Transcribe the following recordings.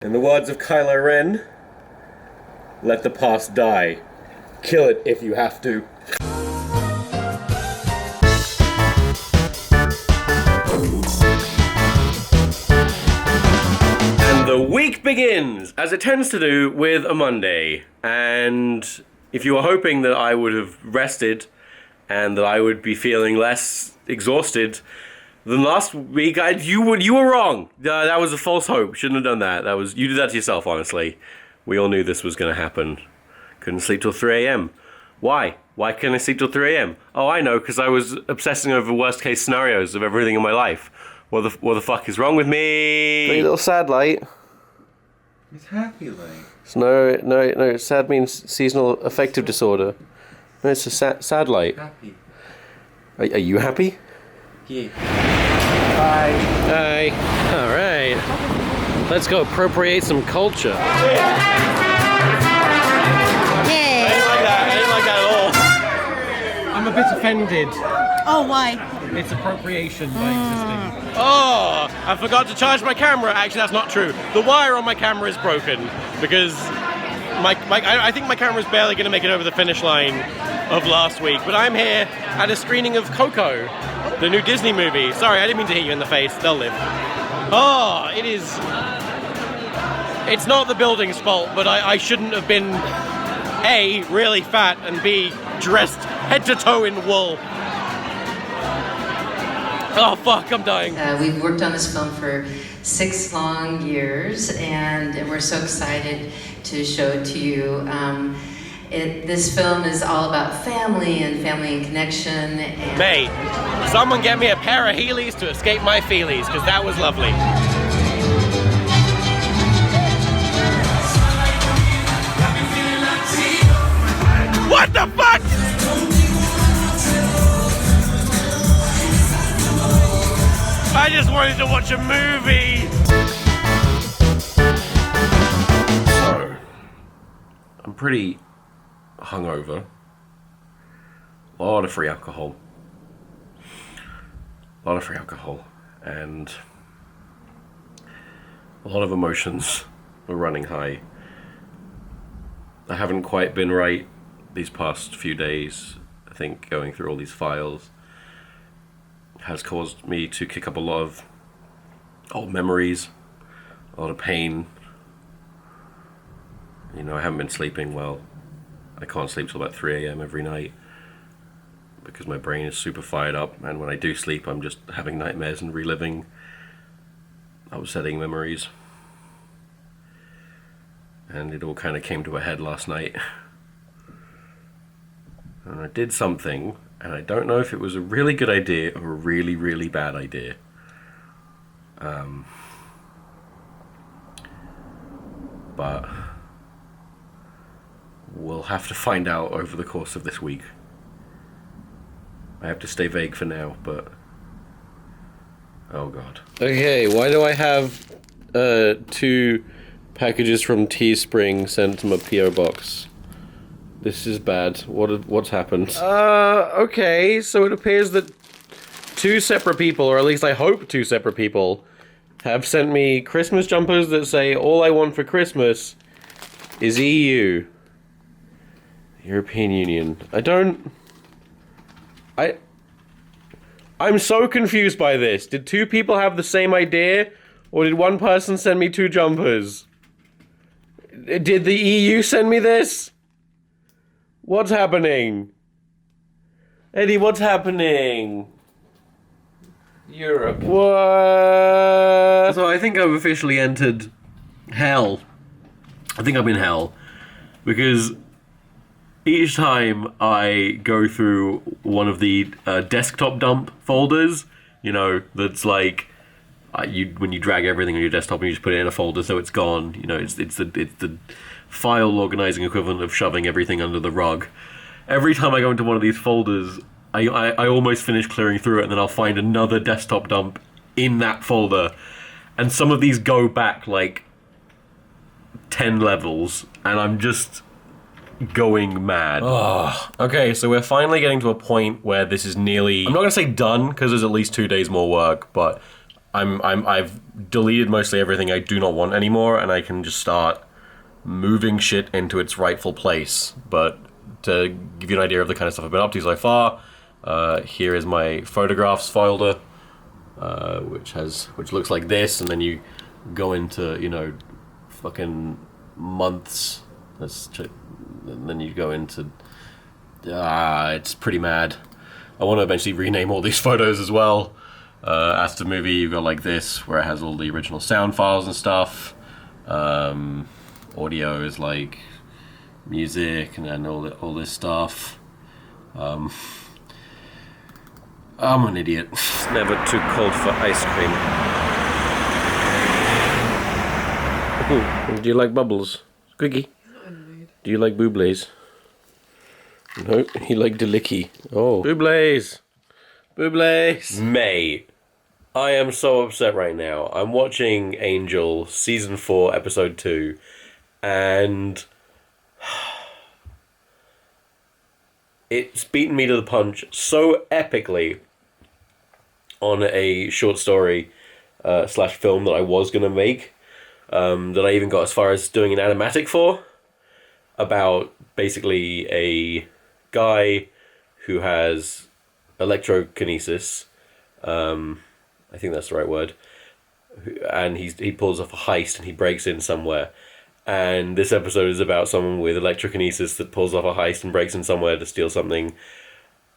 In the words of Kylo Ren, let the past die. Kill it if you have to. And the week begins, as it tends to do, with a Monday. And if you were hoping that I would have rested and that I would be feeling less exhausted than last week, you were wrong. That was a false hope. Shouldn't have done that. You did that to yourself, honestly. We all knew this was going to happen. Couldn't sleep till 3 a.m. Why? Why couldn't I sleep till 3 a.m.? Oh, I know, because I was obsessing over worst case scenarios of everything in my life. What the fuck is wrong with me? Pretty little sad light. It's happy light. No. Sad means seasonal affective disorder. No, it's a sad light. Happy. Are you happy? Yeah. Hi. All right. Let's go appropriate some culture. I didn't like that at all. I'm a bit offended. Oh, why? It's appropriation by existing. Oh, I forgot to charge my camera. Actually, that's not true. The wire on my camera is broken because I think my camera's barely going to make it over the finish line of last week. But I'm here at a screening of Coco, the new Disney movie. Sorry, I didn't mean to hit you in the face. They'll live. Oh, it is... It's not the building's fault, but I shouldn't have been, A, really fat, and B, dressed head to toe in wool. Oh, fuck, I'm dying. We've worked on this film for 6 long years, and we're so excited to show it to you. This film is all about family and connection. And May, someone get me a pair of Heelys to escape my feelies, because that was lovely. What the fuck? I just wanted to watch a movie. So, I'm pretty hungover. A lot of free alcohol. And a lot of emotions are running high. I haven't quite been right these past few days. I think going through all these files has caused me to kick up a lot of old memories, a lot of pain. You know, I haven't been sleeping well. I can't sleep till about 3 a.m. every night because my brain is super fired up, and when I do sleep I'm just having nightmares and reliving upsetting memories. And it all kind of came to a head last night. And I did something, and I don't know if it was a really good idea or a really, really bad idea. But we'll have to find out over the course of this week. I have to stay vague for now, but... Oh god. Okay, why do I have 2 packages from Teespring sent to my PO box? This is bad. What's happened? Okay, so it appears that 2 separate people, or at least I hope 2 separate people, have sent me Christmas jumpers that say, all I want for Christmas is EU. European Union. I'm so confused by this. Did 2 people have the same idea, or did one person send me 2 jumpers? Did the EU send me this? What's happening? Eddie, what's happening? Europe. What? So I think I've officially entered hell. I think I'm in hell. Because each time I go through one of the desktop dump folders, you know, that's like when you drag everything on your desktop and you just put it in a folder so it's gone. You know, it's the file organizing equivalent of shoving everything under the rug. Every time I go into one of these folders, I almost finish clearing through it, and then I'll find another desktop dump in that folder. And some of these go back like 10 levels, and I'm just going mad. Oh, okay, so we're finally getting to a point where this is nearly... I'm not going to say done, because there's at least 2 days more work, but I've deleted mostly everything I do not want anymore, and I can just start moving shit into its rightful place. But to give you an idea of the kind of stuff I've been up to so far, here is my photographs folder, which looks like this, and then you go into, you know, fucking months. Let's check, and then you go into. It's pretty mad. I want to eventually rename all these photos as well. After the movie, you've got like this, where it has all the original sound files and stuff. Audio is like music, and then all this stuff. I'm an idiot. It's never too cold for ice cream. Do you like bubbles? Squiggy? Do you like booblés? No, you like delicky. Oh. Booblés! Booblés! Mate, I am so upset right now. I'm watching Angel, Season 4, Episode 2, and it's beaten me to the punch so epically on a short story slash film that I was going to make, that I even got as far as doing an animatic for, about basically a guy who has electrokinesis, I think that's the right word, and he pulls off a heist and he breaks in somewhere, and this episode is about someone with electrokinesis that pulls off a heist and breaks in somewhere to steal something,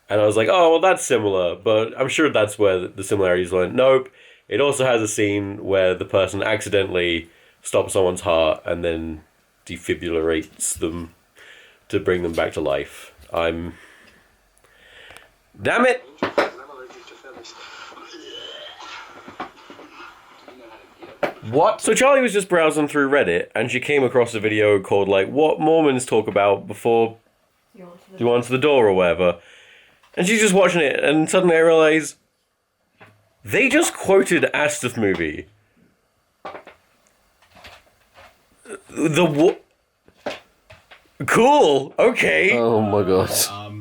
and I was like, oh, well, that's similar, but I'm sure that's where the similarities went. Nope, it also has a scene where the person accidentally stops someone's heart and then defibrillates them to bring them back to life. Damn it! What? So Charlie was just browsing through Reddit, and she came across a video called, like, what Mormons talk about before you answer the door or whatever. And she's just watching it, and suddenly I realise they just quoted Astor's movie. Cool. Okay. Oh my god.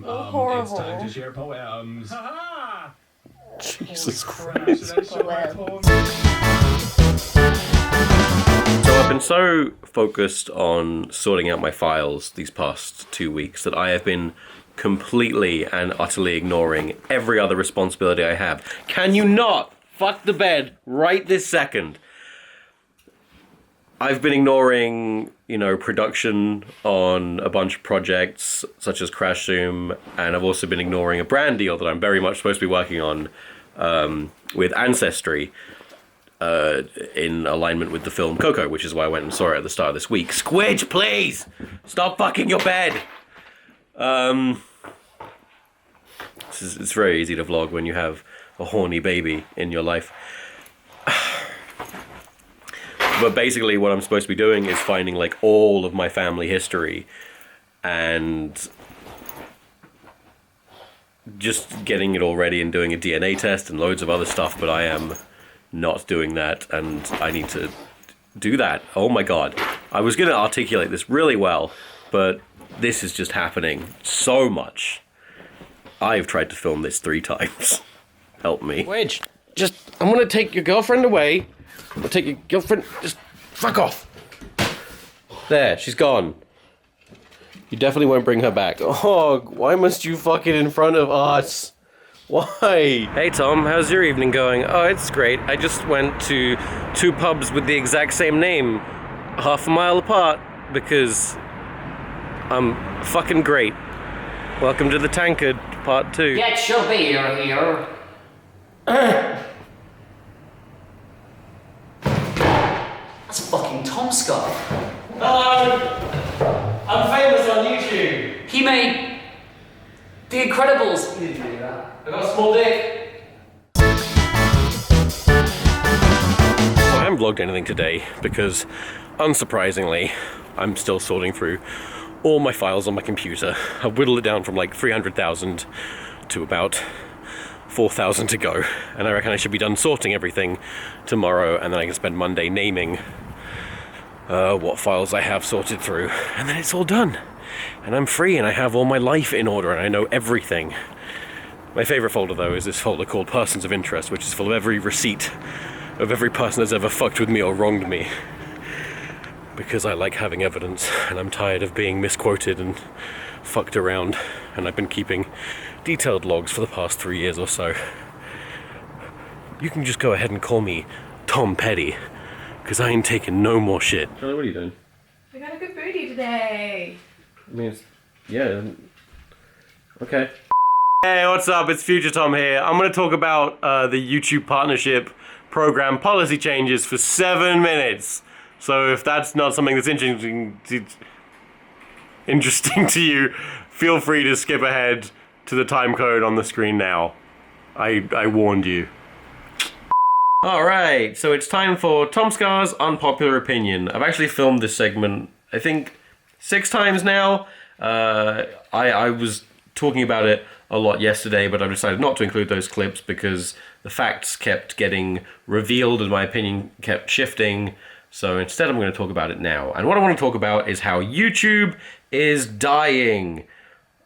Horrible. It's time to share poems. Jesus Christ. Should I share my poem? So I've been so focused on sorting out my files these past 2 weeks that I have been completely and utterly ignoring every other responsibility I have. Can you not fuck the bed right this second? I've been ignoring, you know, production on a bunch of projects, such as Crash Zoom, and I've also been ignoring a brand deal that I'm very much supposed to be working on with Ancestry, in alignment with the film Coco, which is why I went and saw it at the start of this week. Squidge, please! Stop fucking your bed! It's very easy to vlog when you have a horny baby in your life. But basically what I'm supposed to be doing is finding like all of my family history and just getting it all ready and doing a DNA test and loads of other stuff, but I am not doing that, and I need to do that. Oh my god. I was going to articulate this really well, but this is just happening so much. I've tried to film this 3 times. Help me. Wedge, I'm gonna take your girlfriend away. I'm gonna take your girlfriend, just fuck off. There, she's gone. You definitely won't bring her back. Oh, why must you fuck it in front of us? Why? Hey Tom, how's your evening going? Oh, it's great. I just went to 2 pubs with the exact same name, half a mile apart, because I'm fucking great. Welcome to the Tankard, part 2. Get your beer here. That's fucking TomSka. Hello! I'm famous on YouTube. He made The Incredibles. He didn't do that. I got a small dick. So I haven't vlogged anything today because, unsurprisingly, I'm still sorting through all my files on my computer. I've whittled it down from like 300,000 to about 4,000 to go, and I reckon I should be done sorting everything tomorrow, and then I can spend Monday naming what files I have sorted through, and then it's all done. And I'm free, and I have all my life in order, and I know everything. My favourite folder, though, is this folder called Persons of Interest, which is full of every receipt of every person that's ever fucked with me or wronged me. Because I like having evidence, and I'm tired of being misquoted and fucked around, and I've been keeping detailed logs for the past 3 years or so. You can just go ahead and call me Tom Petty, because I ain't taking no more shit. Charlie, what are you doing? We got a good booty today. I mean, yeah. Okay. Hey, what's up? It's Future Tom here. I'm going to talk about the YouTube partnership program policy changes for 7 minutes. So if that's not something that's interesting to you, feel free to skip ahead to the time code on the screen now. I warned you. Alright, so it's time for TomSka's Unpopular Opinion. I've actually filmed this segment, I think, 6 times now. I was talking about it a lot yesterday, but I've decided not to include those clips because the facts kept getting revealed and my opinion kept shifting. So instead I'm going to talk about it now. And what I want to talk about is how YouTube is dying.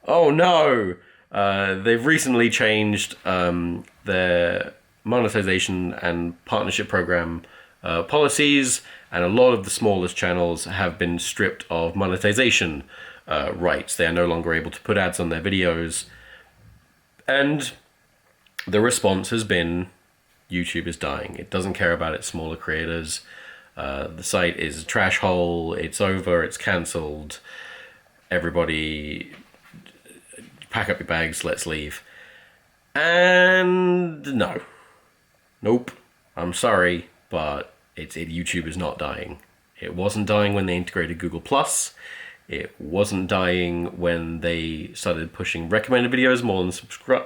Oh no! They've recently changed their monetization and partnership program policies, and a lot of the smallest channels have been stripped of monetization rights. They are no longer able to put ads on their videos. And the response has been, YouTube is dying. It doesn't care about its smaller creators. The site is a trash hole. It's over. It's cancelled. Everybody, pack up your bags. Let's leave. And no. Nope. I'm sorry, but YouTube is not dying. It wasn't dying when they integrated Google+. It wasn't dying when they started pushing recommended videos more than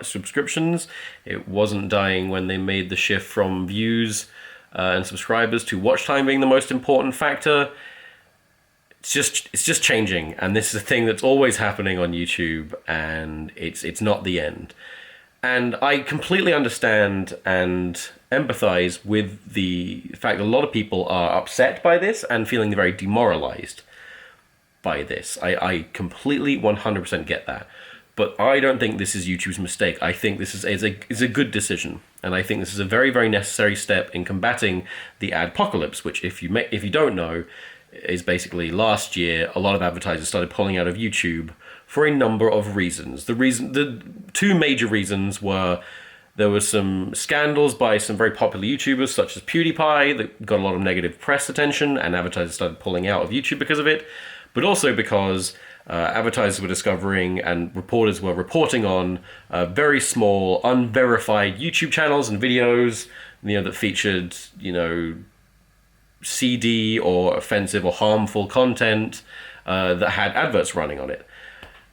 subscriptions. It wasn't dying when they made the shift from views and subscribers to watch time being the most important factor. It's just changing, and this is a thing that's always happening on YouTube, and it's not the end. And I completely understand and empathize with the fact that a lot of people are upset by this and feeling very demoralized by this. I completely 100% get that. But I don't think this is YouTube's mistake. I think this is a good decision. And I think this is a very, very necessary step in combating the adpocalypse, which if you don't know, is basically last year a lot of advertisers started pulling out of YouTube for a number of reasons. The 2 major reasons were there were some scandals by some very popular YouTubers such as PewDiePie that got a lot of negative press attention, and advertisers started pulling out of YouTube because of it. But also because advertisers were discovering and reporters were reporting on very small, unverified YouTube channels and videos, that featured, CD or offensive or harmful content that had adverts running on it.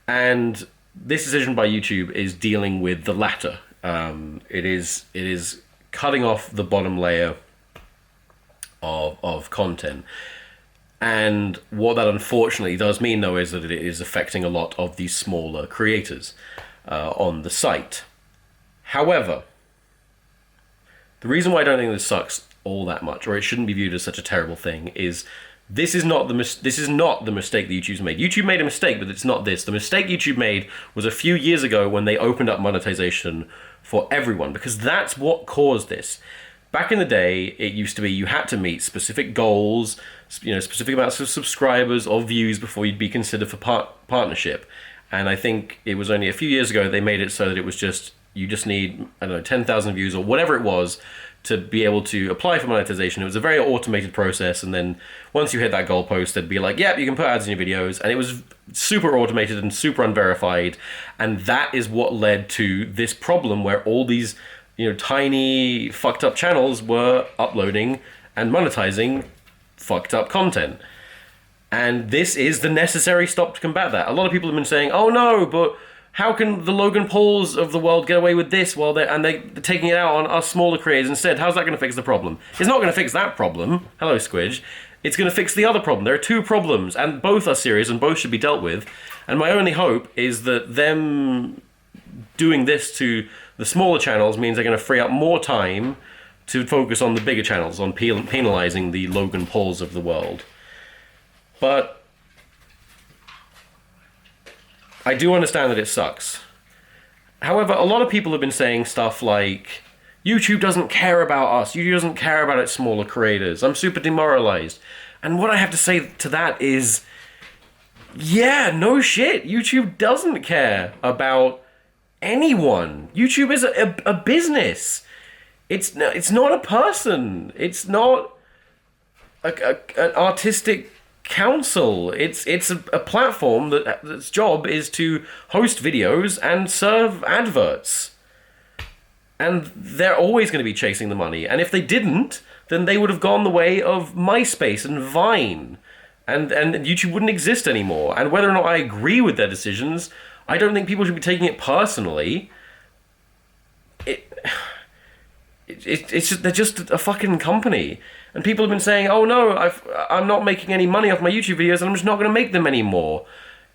And this decision by YouTube is dealing with the latter. It is cutting off the bottom layer of content. And what that unfortunately does mean, though, is that it is affecting a lot of these smaller creators on the site. However, the reason why I don't think this sucks all that much, or it shouldn't be viewed as such a terrible thing, is this is not the mistake that YouTube's made. YouTube made a mistake, but it's not this. The mistake YouTube made was a few years ago when they opened up monetization for everyone, because that's what caused this. Back in the day, it used to be you had to meet specific goals, specific amounts of subscribers or views before you'd be considered for partnership. And I think it was only a few years ago they made it so that it was you just need, 10,000 views or whatever it was to be able to apply for monetization. It was a very automated process, and then once you hit that goalpost, they'd be like, yep, you can put ads in your videos, and it was super automated and super unverified, and that is what led to this problem where all these tiny fucked up channels were uploading and monetizing fucked up content. And this is the necessary stop to combat that. A lot of people have been saying, oh no, but how can the Logan Pauls of the world get away with this while they're taking it out on us smaller creators instead? How's that going to fix the problem? It's not going to fix that problem. Hello, Squidge. It's going to fix the other problem. There are 2 problems, and both are serious and both should be dealt with. And my only hope is that them doing this to the smaller channels means they're going to free up more time to focus on the bigger channels, on penalizing the Logan Pauls of the world. But I do understand that it sucks. However, a lot of people have been saying stuff like, YouTube doesn't care about us. YouTube doesn't care about its smaller creators. I'm super demoralized. And what I have to say to that is, yeah, no shit. YouTube doesn't care about anyone. YouTube is a business. It's not a person. It's not an artistic council. It's a platform that its job is to host videos and serve adverts. And they're always going to be chasing the money. And if they didn't, then they would have gone the way of MySpace and Vine. And YouTube wouldn't exist anymore. And whether or not I agree with their decisions, I don't think people should be taking it personally. It's just, they're just a fucking company. And people have been saying, oh no, I'm not making any money off my YouTube videos and I'm just not going to make them anymore.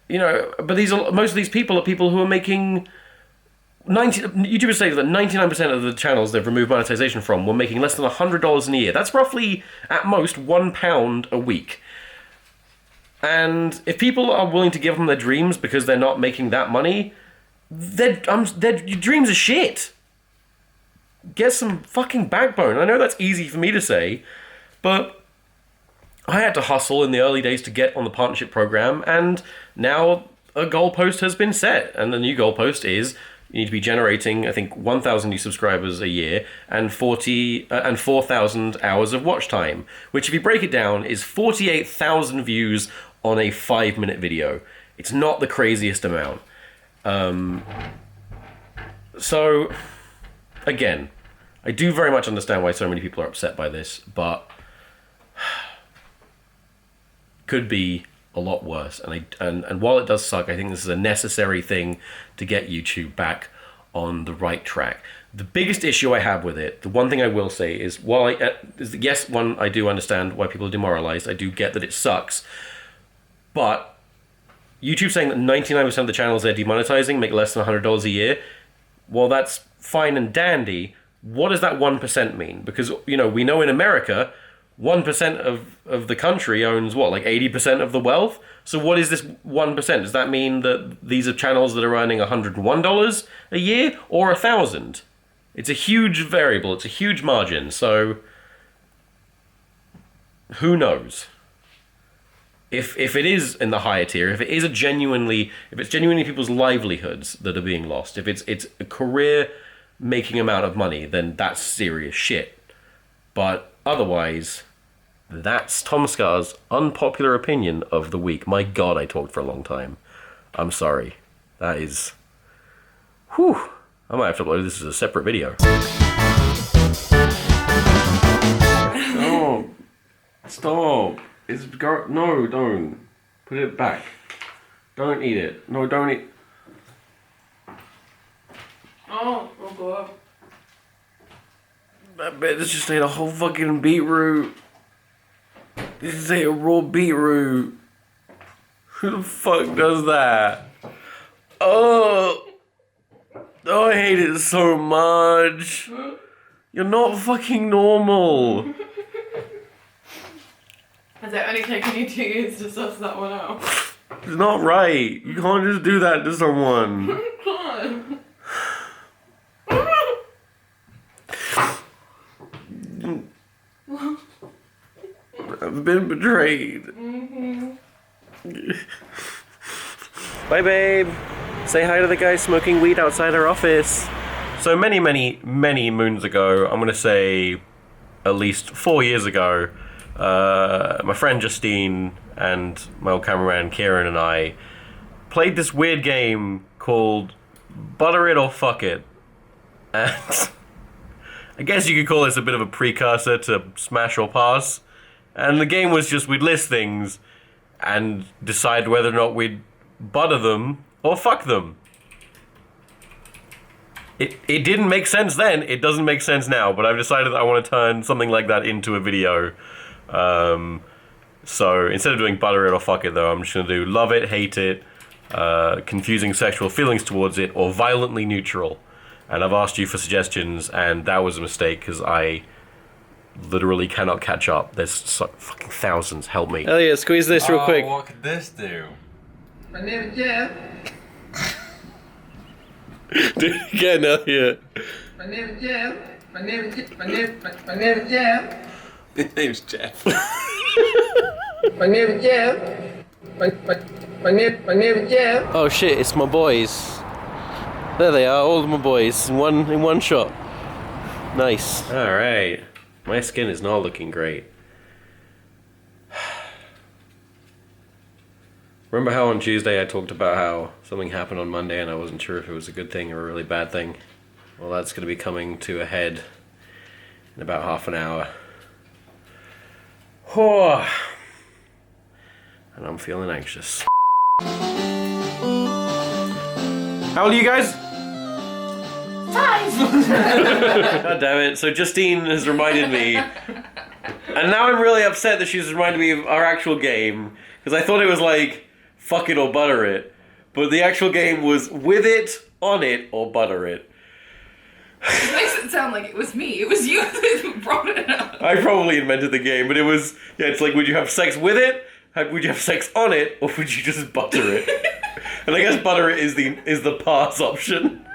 You know, but most of these people are people who are making... YouTubers say that 99% of the channels they've removed monetization from were making less than $100 in a year. That's roughly, at most, £1 a week. And if people are willing to give them their dreams because they're not making that money, their dreams are shit. Get some fucking backbone. I know that's easy for me to say, but I had to hustle in the early days to get on the partnership program, and now a goalpost has been set, and the new goalpost is you need to be generating, I think, 1,000 new subscribers a year and 4,000 hours of watch time, which, if you break it down, is 48,000 views on a 5-minute video. It's not the craziest amount. So, again, I do very much understand why so many people are upset by this, but could be a lot worse. And while it does suck, I think this is a necessary thing to get YouTube back on the right track. The biggest issue I have with it, the one thing I will say is, yes, I do understand why people are demoralized. I do get that it sucks. But YouTube saying that 99% of the channels they're demonetizing make less than $100 a year, well, that's fine and dandy. What does that 1% mean? Because, you know, we know in America, 1% of the country owns what, like 80% of the wealth? So what is this 1%? Does that mean that these are channels that are earning $101 a year or $1,000? It's a huge variable. It's a huge margin. So who knows? If it is in the higher tier, if it's genuinely people's livelihoods that are being lost, if it's a career-making amount of money, then that's serious shit. But otherwise, that's TomSka's unpopular opinion of the week. My God, I talked for a long time. I'm sorry. That is... Whew. I might have to upload this as a separate video. Stop. No, don't. Put it back. Don't eat it. No, don't eat... Oh God. I bet this just ate a whole fucking beetroot. This is a raw beetroot. Who the fuck does that? Oh, I hate it so much. You're not fucking normal. Has it only taken you 2 years to suss that one out? It's not right. You can't just do that to someone. I've been betrayed. Bye, babe. Say hi to the guy smoking weed outside our office. So many moons ago, I'm gonna say at least 4 years ago, my friend Justine and my old cameraman Kieran and I played this weird game called Butter It or Fuck It. And I guess you could call this a bit of a precursor to Smash or Pass. And the game was just, we'd list things and decide whether or not we'd butter them or fuck them. It didn't make sense then, it doesn't make sense now, but I've decided that I want to turn something like that into a video. So instead of doing butter it or fuck it though, I'm just going to do love it, hate it, confusing sexual feelings towards it, or violently neutral. And I've asked you for suggestions, and that was a mistake because I literally cannot catch up. There's fucking thousands. Help me. Elliot, squeeze this real quick. What could this do? My name is Jeff. Do it again, Elliot. My name is Jeff. My name is Jeff. My name is Jeff. My name is Jeff. My name is Jeff. Oh shit, it's my boys. There they are, all of my boys, in one shot. Nice. Alright. My skin is not looking great. Remember how on Tuesday I talked about how something happened on Monday and I wasn't sure if it was a good thing or a really bad thing? Well, that's going to be coming to a head in about half an hour. Oh. And I'm feeling anxious. How old are you guys? 5! God damn it. So Justine has reminded me. And now I'm really upset that she's reminded me of our actual game. Because I thought it was like, fuck it or butter it. But the actual game was with it, on it, or butter it. It makes it sound like it was me. It was you that brought it up. I probably invented the game, but it was, yeah, it's like, would you have sex with it? Would you have sex on it? Or would you just butter it? And I guess butter it is the pass option.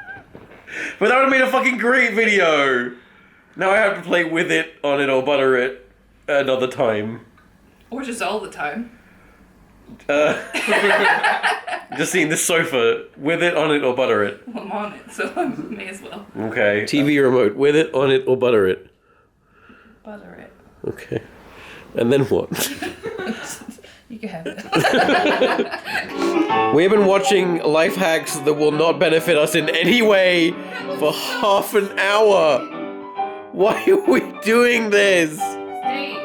But that would have made a fucking great video. Now I have to play with it, on it, or butter it another time. Or just all the time. Just seeing this sofa, with it, on it, or butter it. Well, I'm on it, so I may as well. Okay. TV remote, with it, on it, or butter it. Butter it. Okay. And then what? You can have it. We've been watching life hacks that will not benefit us in any way for half an hour. Why are we doing this? Dave.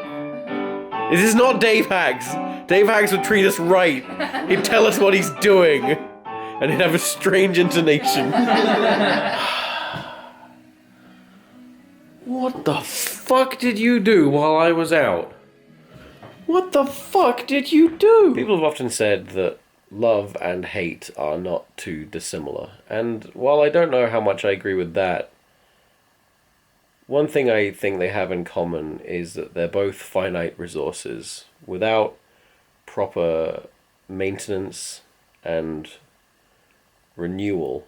This is not Dave Hacks. Dave Hacks would treat us right. He'd tell us what he's doing. And he'd have a strange intonation. What the fuck did you do while I was out? What the fuck did you do? People have often said that love and hate are not too dissimilar. And while I don't know how much I agree with that, one thing I think they have in common is that they're both finite resources. Without proper maintenance and renewal,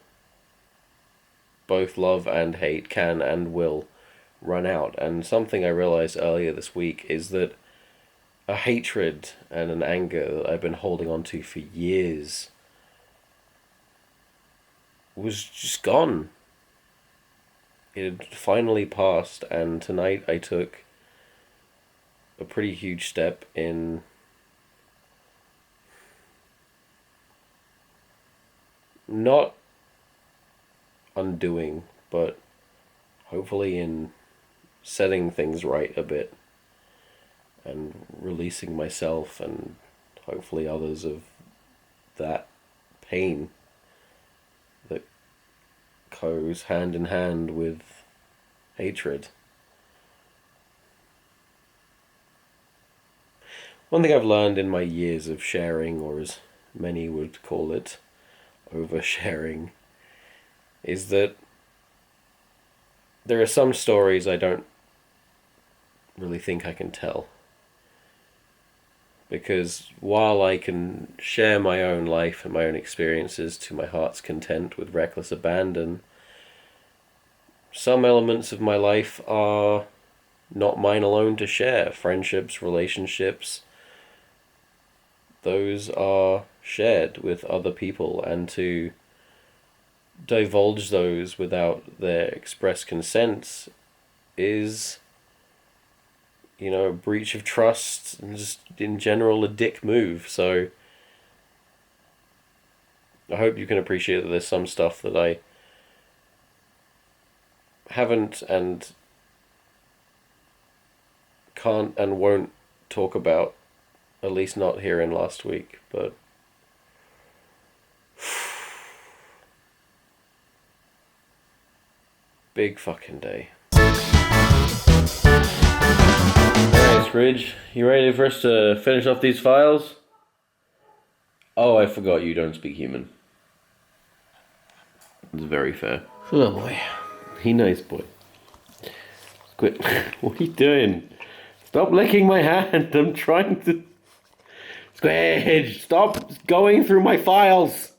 both love and hate can and will run out. And something I realized earlier this week is that a hatred and an anger that I've been holding on to for years was just gone. It had finally passed, and tonight I took a pretty huge step in not undoing, but hopefully in setting things right a bit and releasing myself and hopefully others of that pain that goes hand in hand with hatred. One thing I've learned in my years of sharing, or as many would call it, oversharing, is that there are some stories I don't really think I can tell. Because while I can share my own life and my own experiences to my heart's content with reckless abandon, some elements of my life are not mine alone to share. Friendships, relationships, those are shared with other people, and to divulge those without their express consent is, you know, a breach of trust and just in general a dick move. So I hope you can appreciate that there's some stuff that I haven't and can't and won't talk about, at least not here in last week, but big fucking day. Alright, Ridge, you ready for us to finish off these files? Oh, I forgot you don't speak human. It's very fair. Oh boy. He nice boy. Quit. What are you doing? Stop licking my hand. I'm trying to... Squidge, stop going through my files.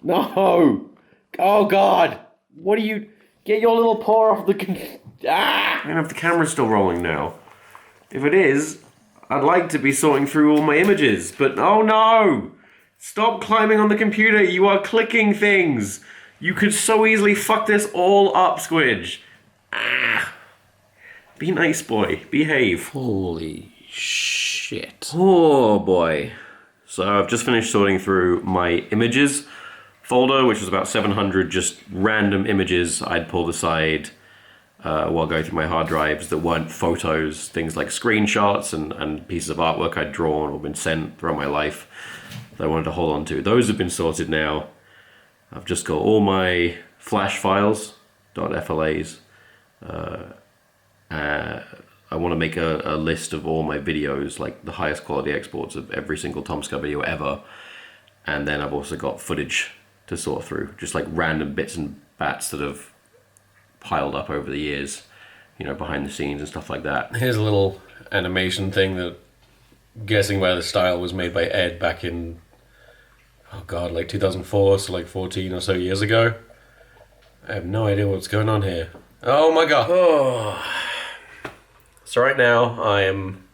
No. Oh God. What are you... Get your little paw off the... I don't know if the camera's still rolling now. If it is, I'd like to be sorting through all my images, but oh no! Stop climbing on the computer, you are clicking things! You could so easily fuck this all up, Squidge. Be nice, boy. Behave. Holy shit. Oh boy. So I've just finished sorting through my images folder, which was about 700 just random images I'd pulled aside while going through my hard drives that weren't photos, things like screenshots and pieces of artwork I'd drawn or been sent throughout my life that I wanted to hold on to. Those have been sorted now. I've just got all my flash files, .flas. I want to make a list of all my videos, like the highest quality exports of every single TomSka video ever. And then I've also got footage to sort through, just like random bits and bats that have piled up over the years, you know, behind the scenes and stuff like that. Here's a little animation thing that, guessing by the style, was made by Ed back in, oh god, like 2004, so like 14 or so years ago. I have no idea what's going on here. Oh my god. Oh. So right now I am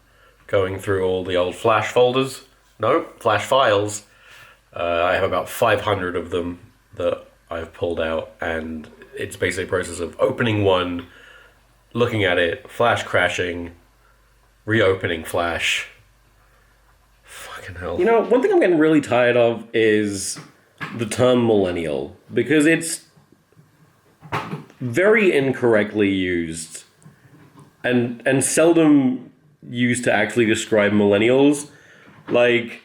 going through all the old flash folders. No, flash files. I have about 500 of them that I've pulled out, and it's basically a process of opening one, looking at it, flash crashing, reopening flash. Fucking hell. You know, one thing I'm getting really tired of is the term millennial, because it's very incorrectly used and seldom used to actually describe millennials. Like,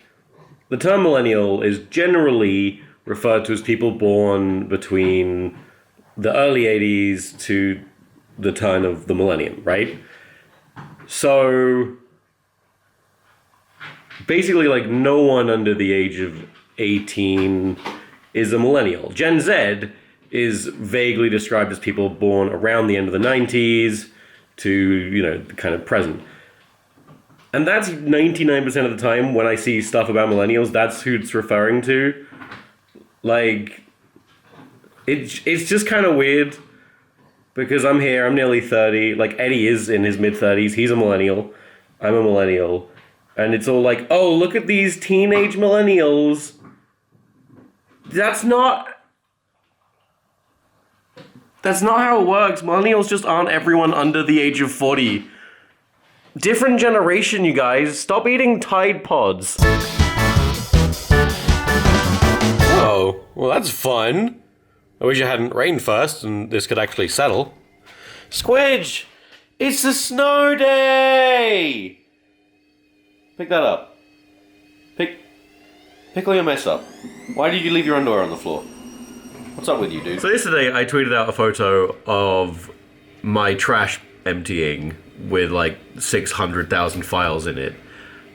the term millennial is generally referred to as people born between the early 80s to the turn of the millennium, right? So basically, like, no one under the age of 18 is a millennial. Gen Z is vaguely described as people born around the end of the 90s to, you know, the kind of present. And that's 99% of the time when I see stuff about millennials, that's who it's referring to. Like, it's just kind of weird, because I'm here, I'm nearly 30, like Eddie is in his mid-30s, he's a millennial, I'm a millennial, and it's all like, oh, look at these teenage millennials. That's not how it works. Millennials just aren't everyone under the age of 40. Different generation, you guys. Stop eating Tide Pods. Oh, well that's fun. I wish it hadn't rained first and this could actually settle. Squidge! It's a snow day! Pick that up. Pick all your mess up. Why did you leave your underwear on the floor? What's up with you, dude? So yesterday I tweeted out a photo of my trash emptying with like 600,000 files in it.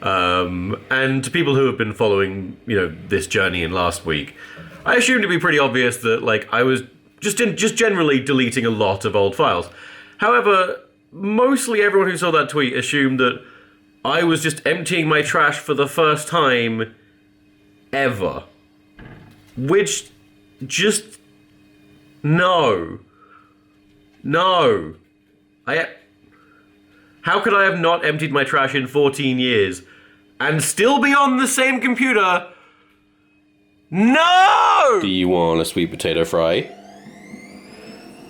And to people who have been following, you know, this journey in last week, I assumed it'd be pretty obvious that, like, I was just generally deleting a lot of old files. However, mostly everyone who saw that tweet assumed that I was just emptying my trash for the first time ever. Which, just, no. How could I have not emptied my trash in 14 years and still be on the same computer? No! Do you want a sweet potato fry?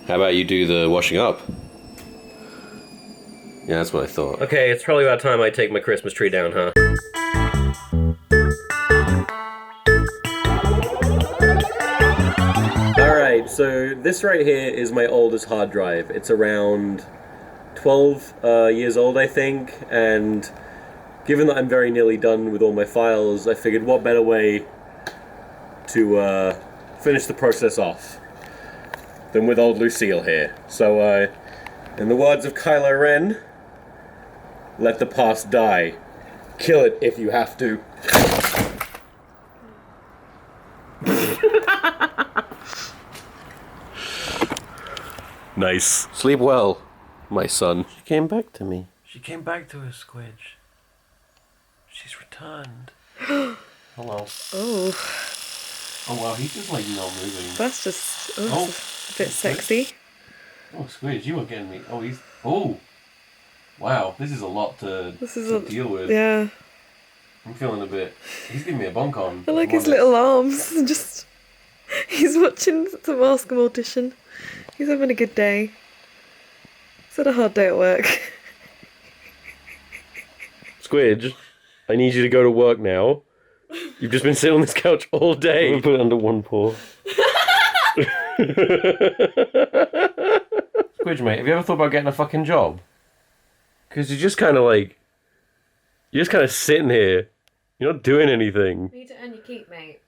How about you do the washing up? Yeah, that's what I thought. Okay, it's probably about time I take my Christmas tree down, huh? Alright, so this right here is my oldest hard drive. It's around 12 years old, I think, and given that I'm very nearly done with all my files, I figured what better way to finish the process off than with old Lucille here. So, in the words of Kylo Ren, let the past die. Kill it if you have to. Nice. Sleep well, my son. She came back to me. She came back to us, Squidge. She's returned. Hello. Oh. Oh wow, he's just like not moving. That's just that's a bit sexy. Oh, Squidge, you are getting me. Oh, he's... Oh! Wow, this is a lot to deal with. Yeah. I'm feeling a bit... He's giving me a bonk on. I like his little arms. Just... He's watching the Mask Mortician. He's having a good day. He's had a hard day at work. Squidge, I need you to go to work now. You've just been sitting on this couch all day. I'm gonna put it under one paw. Squidge, mate, have you ever thought about getting a fucking job? Because you're just kind of like... You're just kind of sitting here. You're not doing anything. You need to earn your keep, mate.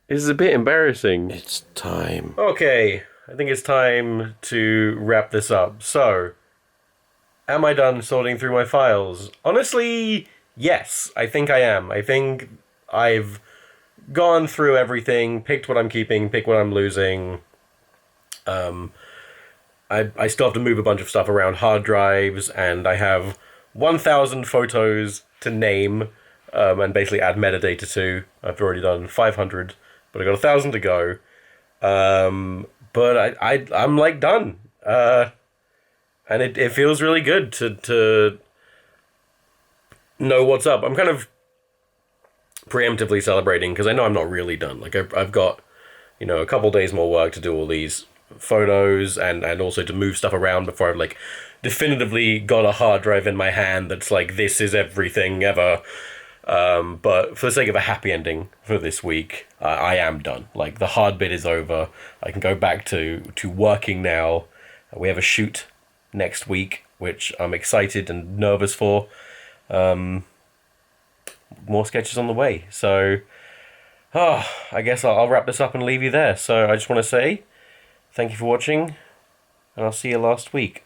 This is a bit embarrassing. It's time. Okay, I think it's time to wrap this up. So, am I done sorting through my files? Honestly, yes, I think I am. I think I've gone through everything, picked what I'm keeping, picked what I'm losing. I still have to move a bunch of stuff around hard drives, and I have 1,000 photos to name and basically add metadata to. I've already done 500, but I got 1,000 to go. But I'm like done. And it feels really good to know what's up. I'm kind of preemptively celebrating because I know I'm not really done. Like I've got, a couple days more work to do all these photos and also to move stuff around before I've like definitively got a hard drive in my hand that's like, this is everything ever. But for the sake of a happy ending for this week, I am done. Like the hard bit is over. I can go back to working now. We have a shoot next week, which I'm excited and nervous for. More sketches on the way. So, I guess I'll wrap this up and leave you there. So I just want to say thank you for watching, and I'll see you last week.